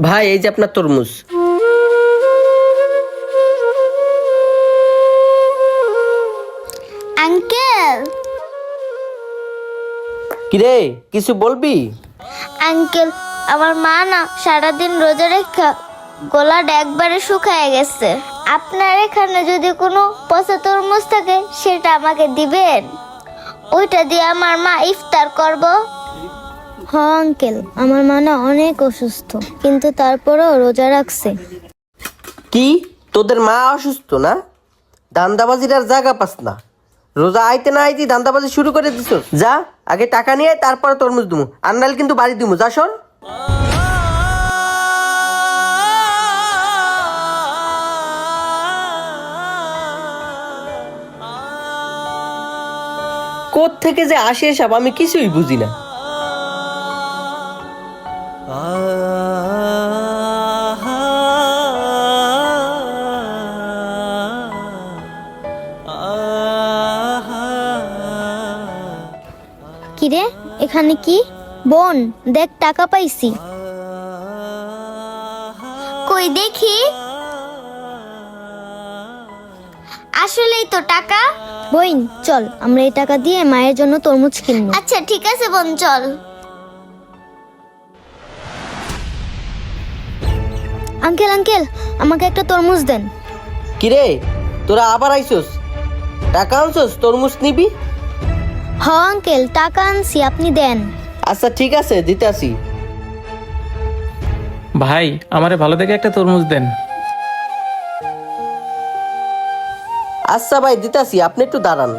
ভাই এই যে আপনার তরমুজ। আঙ্কেল কিরে কিছু বলবি? আঙ্কেল আমার মা না সারাদিন রোজা রেখা গলাটা একবারে শুকায় গেছে। আপনার এখানে যদি কোনো পচা তরমুজ থাকে সেটা আমাকে দিবেন, ওইটা দিয়ে আমার মা ইফতার করব। হ্যাঁ আঙ্কেল, আমার মা না অনেক অসুস্থ, কিন্তু তারপরও রোজা রাখছে। কি তোদের মা অসুস্থ না? ধান্দাবাজির আর জায়গা পাস না। রোজা আইতে না আইতে ধান্দাবাজি শুরু করে দিছ। যা আগে টাকা নিয়ে তারপরে তরমুজ দিমু, আর নাহলে কিন্তু বাড়ি দিমু। যা শোন। কোথ থেকে যে আসে এসব আমি কিছুই বুঝি না। কিরে এখানে কি? বোন দেখ, টাকা পাইছি। কই দেখি। আসলেই তো টাকা। বোন চল, আমরা এই টাকা দিয়ে মায়ের জন্য তরমুজ কিনবো। আচ্ছা ঠিক আছে বোন, চল। আঙ্কেল আঙ্কেল, আমাকে একটা তরমুজ দেন। কিরে তোরা আবার আইসোস? টাকা আনছোস তরমুজ নিবি? হ্যাঁ আঙ্কেল, টাকা আনছি, আপনি দেন। আচ্ছা ঠিক আছে দিতে আসি। ভাই আমারে ভালো দেখে একটা তরমুজ দেন। আচ্ছা ভাই দিতে আসি, আপনি একটু দাঁড়ান।